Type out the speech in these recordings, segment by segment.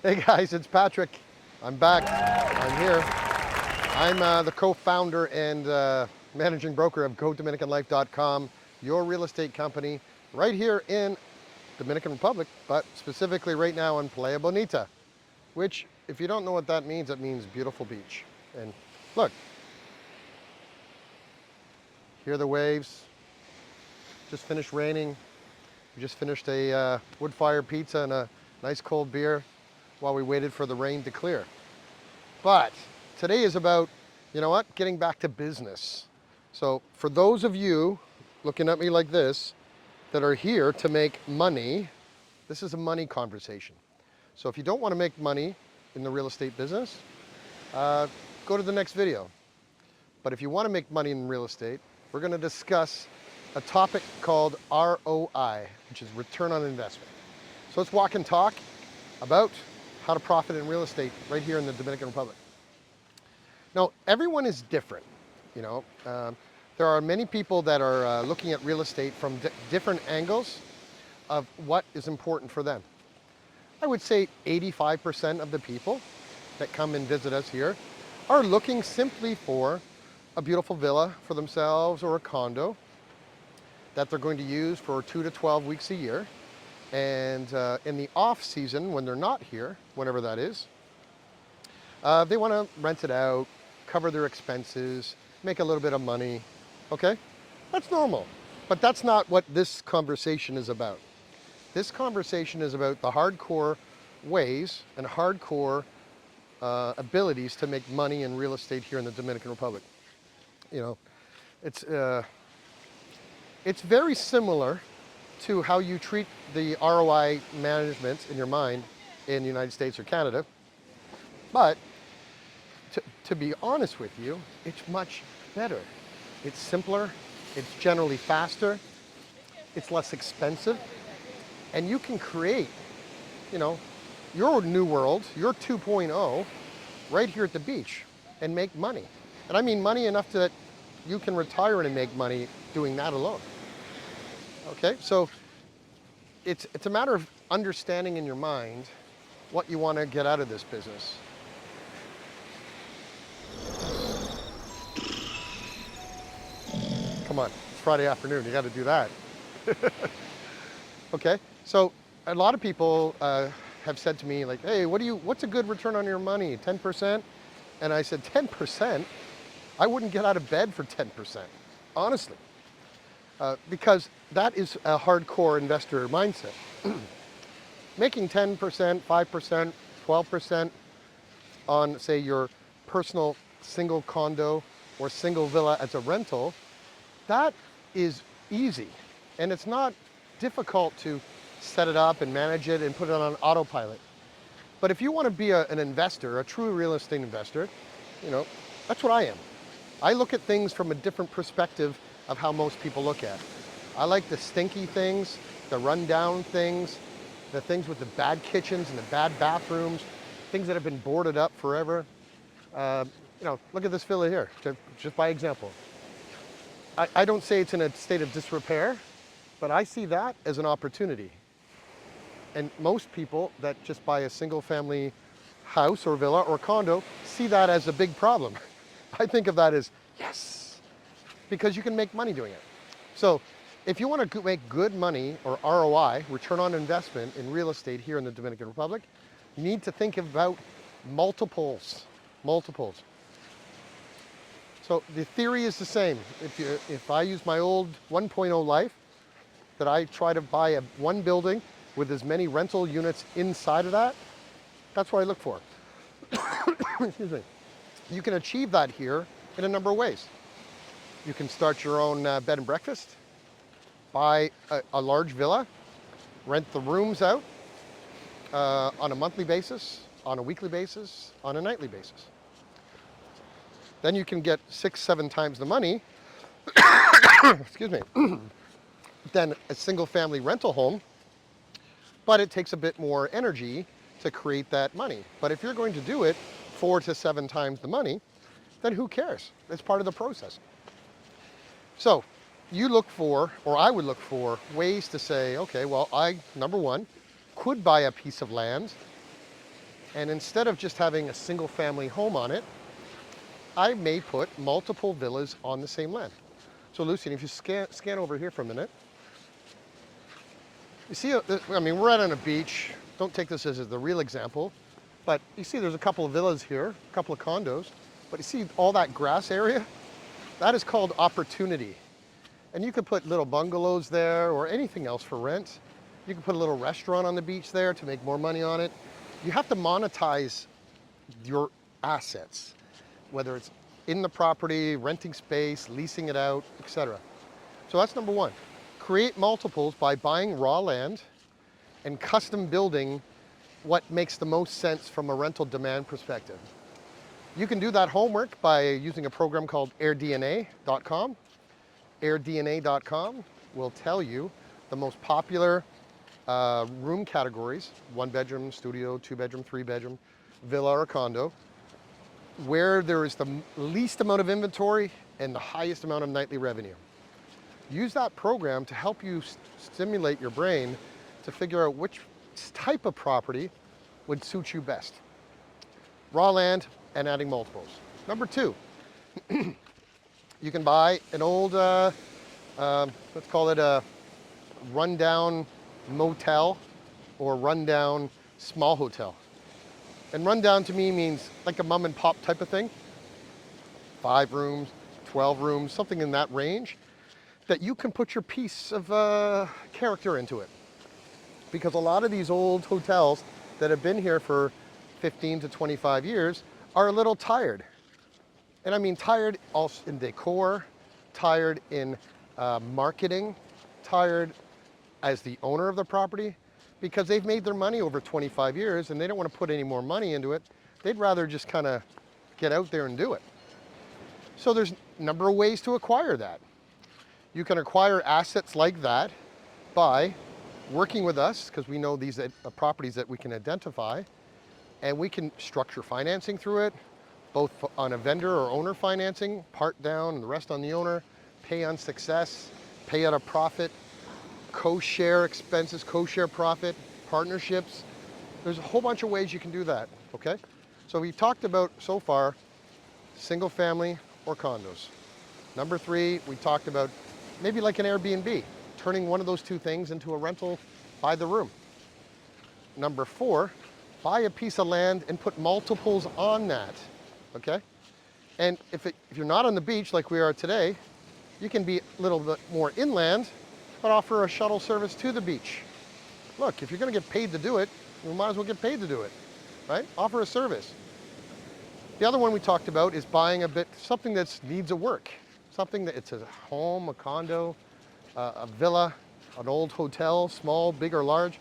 Hey guys, it's Patrick. I'm back. I'm here. I'm the co-founder and managing broker of GoDominicanLife.com, your real estate company, right here in Dominican Republic, but specifically right now in Playa Bonita, which, if you don't know what that means, it means beautiful beach. And look, hear the waves. Just finished raining. We just finished a wood fire pizza and a nice cold beer while we waited for the rain to clear. But today is about, you know what, getting back to business. So for those of you looking at me like this that are here to make money, this is a money conversation. So if you don't want to make money in the real estate business, go to the next video. But if you want to make money in real estate, we're going to discuss a topic called ROI, which is return on investment. So let's walk and talk about how to profit in real estate right here in the Dominican Republic. Now, everyone is different. There are many people that are looking at real estate from different angles of what is important for them. I would say 85% of the people that come and visit us here are looking simply for a beautiful villa for themselves or a condo that they're going to use for 2 to 12 weeks a year. And in the off season, when they're not here, whenever that is, they want to rent it out, cover their expenses, make a little bit of money. Okay? That's normal. But that's not what this conversation is about. This conversation is about the hardcore ways and hardcore abilities to make money in real estate here in the Dominican Republic. It's very similar to how you treat the ROI management in your mind in the United States or Canada. But to be honest with you, it's much better. It's simpler, it's generally faster, it's less expensive, and you can create, your new world, your 2.0, right here at the beach and make money. And I mean money enough that you can retire and make money doing that alone. Okay, so it's a matter of understanding in your mind what you want to get out of this business. Come on, it's Friday afternoon, you got to do that. Okay, so a lot of people have said to me like, hey, what's a good return on your money, 10%? And I said, 10%? I wouldn't get out of bed for 10%, honestly. Because that is a hardcore investor mindset. Making 10%, 5%, 12% on, say, your personal single condo or single villa as a rental, that is easy. And it's not difficult to set it up and manage it and put it on autopilot. But if you want to be an investor, a true real estate investor, that's what I am. I look at things from a different perspective of how most people look at it. I like the stinky things, the rundown things, the things with the bad kitchens and the bad bathrooms, things that have been boarded up forever. Look at this villa here, just by example. I don't say it's in a state of disrepair, but I see that as an opportunity. And most people that just buy a single family house or villa or condo see that as a big problem. I think of that as, yes, because you can make money doing it. So if you want to make good money, or ROI, return on investment in real estate here in the Dominican Republic, you need to think about multiples. So the theory is the same. If I use my old 1.0 life, that I try to buy one building with as many rental units inside of that, that's what I look for. Excuse me. You can achieve that here in a number of ways. You can start your own bed and breakfast, buy a large villa, rent the rooms out on a monthly basis, on a weekly basis, on a nightly basis. Then you can get 6-7 times the money, excuse me, than a single family rental home, but it takes a bit more energy to create that money. But if you're going to do it 4 to 7 times the money, then who cares? It's part of the process. So you look for, or I would look for, ways to say, okay, well, number one, could buy a piece of land And instead of just having a single family home on it, I may put multiple villas on the same land. So Lucian, if you scan over here for a minute, you see, I mean, we're out on a beach. Don't take this as the real example, but you see there's a couple of villas here, a couple of condos, but you see all that grass area? That is called opportunity. And you could put little bungalows there or anything else for rent. You can put a little restaurant on the beach there to make more money on it. You have to monetize your assets, whether it's in the property, renting space, leasing it out, etc. So that's number one. Create multiples by buying raw land and custom building what makes the most sense from a rental demand perspective. You can do that homework by using a program called airdna.com. Airdna.com will tell you the most popular room categories: 1 bedroom, studio, 2 bedroom, 3 bedroom, villa or condo, where there is the least amount of inventory and the highest amount of nightly revenue. Use that program to help you stimulate your brain to figure out which type of property would suit you best. Raw land and adding multiples. Number two, you can buy an old, let's call it a rundown motel or rundown small hotel. And rundown to me means like a mom and pop type of thing. 5 rooms, 12 rooms, something in that range, that you can put your piece of character into it. Because a lot of these old hotels that have been here for 15 to 25 years are a little tired. And I mean tired also in decor, tired in marketing, tired as the owner of the property, because they've made their money over 25 years and they don't want to put any more money into it. They'd rather just kind of get out there and do it. So there's a number of ways to acquire that. You can acquire assets like that by working with us, because we know these properties that we can identify, and we can structure financing through it, both on a vendor or owner financing, part down and the rest on the owner, pay on success, pay out a profit, co-share expenses, co-share profit, partnerships. There's a whole bunch of ways you can do that, okay? So we talked about so far single family or condos. Number 3, we talked about maybe like an Airbnb, turning one of those two things into a rental by the room. Number 4, buy a piece of land and put multiples on that, okay? And if you're not on the beach like we are today, you can be a little bit more inland, but offer a shuttle service to the beach. Look, if you're gonna get paid to do it, you might as well get paid to do it, right? Offer a service. The other one we talked about is buying something that needs a work, something that it's a home, a condo, a villa, an old hotel, small, big or large,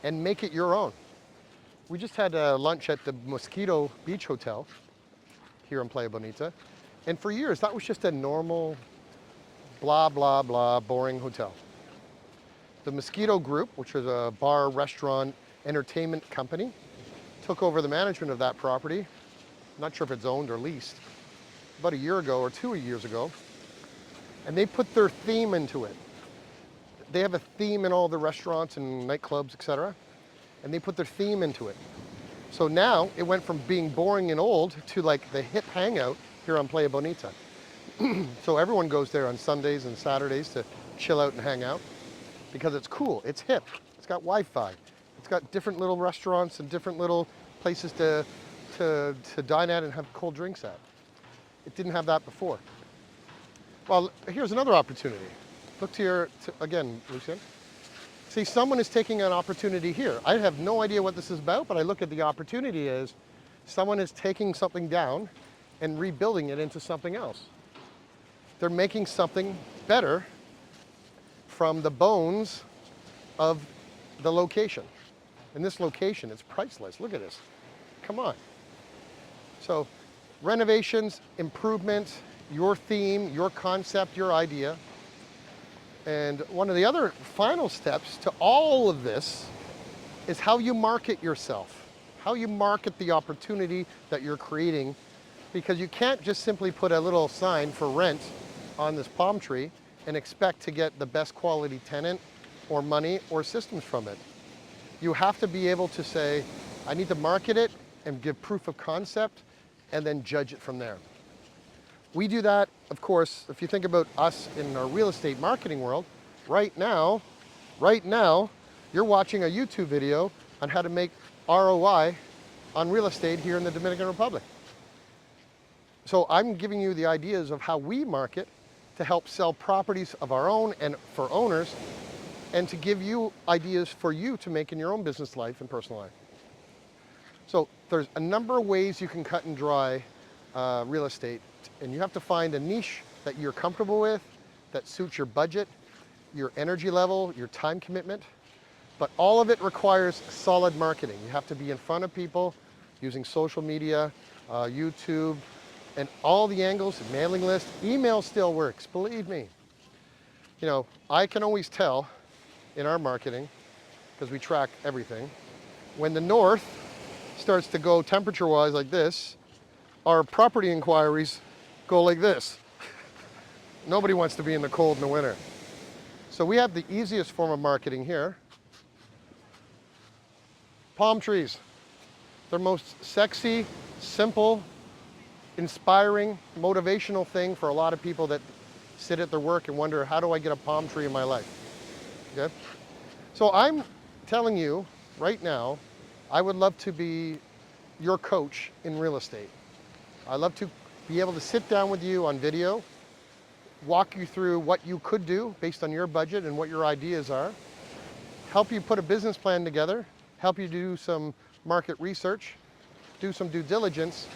and make it your own. We just had lunch at the Mosquito Beach Hotel here in Playa Bonita, and for years that was just a normal, blah, blah, blah, boring hotel. The Mosquito Group, which was a bar, restaurant, entertainment company, took over the management of that property. I'm not sure if it's owned or leased, about a year ago or 2 years ago, and they put their theme into it. They have a theme in all the restaurants and nightclubs, etc., and they put their theme into it. So now it went from being boring and old to like the hip hangout here on Playa Bonita. So everyone goes there on Sundays and Saturdays to chill out and hang out because it's cool, it's hip, it's got Wi-Fi, it's got different little restaurants and different little places to dine at and have cold drinks at. It didn't have that before. Well, here's another opportunity. Look again, Lucien. See, someone is taking an opportunity here. I have no idea what this is about, but I look at the opportunity as someone is taking something down and rebuilding it into something else. They're making something better from the bones of the location. And this location is priceless. Look at this. Come on. So renovations, improvement, your theme, your concept, your idea. And one of the other final steps to all of this is how you market yourself, how you market the opportunity that you're creating, because you can't just simply put a little sign for rent on this palm tree and expect to get the best quality tenant or money or systems from it. You have to be able to say, I need to market it and give proof of concept and then judge it from there. We do that, of course, if you think about us in our real estate marketing world, right now, you're watching a YouTube video on how to make ROI on real estate here in the Dominican Republic. So I'm giving you the ideas of how we market to help sell properties of our own and for owners, and to give you ideas for you to make in your own business life and personal life. So there's a number of ways you can cut and dry real estate, and you have to find a niche that you're comfortable with, that suits your budget, your energy level, your time commitment. But all of it requires solid marketing. You have to be in front of people using social media, YouTube, and all the angles, mailing list. Email still works, believe me. You know, I can always tell in our marketing, because we track everything, when the north starts to go temperature-wise like this, our property inquiries go like this. Nobody wants to be in the cold in the winter. So we have the easiest form of marketing here. Palm trees. They're most sexy, simple, inspiring, motivational thing for a lot of people that sit at their work and wonder, how do I get a palm tree in my life? Okay? So I'm telling you right now, I would love to be your coach in real estate. I'd love to be able to sit down with you on video, walk you through what you could do based on your budget and what your ideas are, help you put a business plan together, help you do some market research, do some due diligence,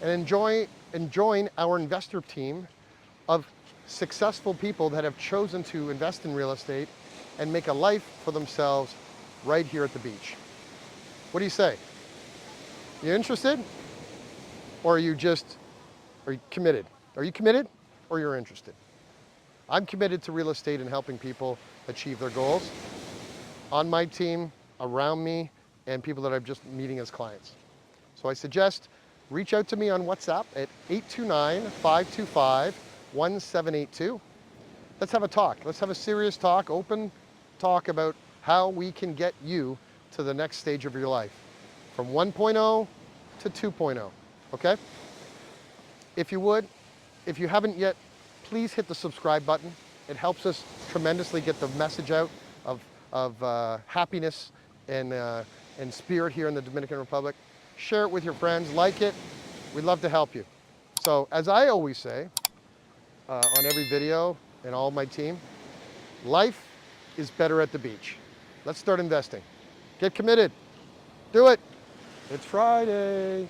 and join our investor team of successful people that have chosen to invest in real estate and make a life for themselves right here at the beach. What do you say? You interested? Or are you committed? Are you committed or you're interested? I'm committed to real estate and helping people achieve their goals on my team, around me, and people that I'm just meeting as clients. So I suggest reach out to me on WhatsApp at 829-525-1782. Let's have a talk. Let's have a serious talk, open talk about how we can get you to the next stage of your life, from 1.0 to 2.0, okay? If you would, if you haven't yet, please hit the subscribe button. It helps us tremendously get the message out of happiness and spirit here in the Dominican Republic. Share it with your friends, like it. We'd love to help you. So as I always say on every video and all my team, life is better at the beach. Let's start investing. Get committed. Do it. It's Friday.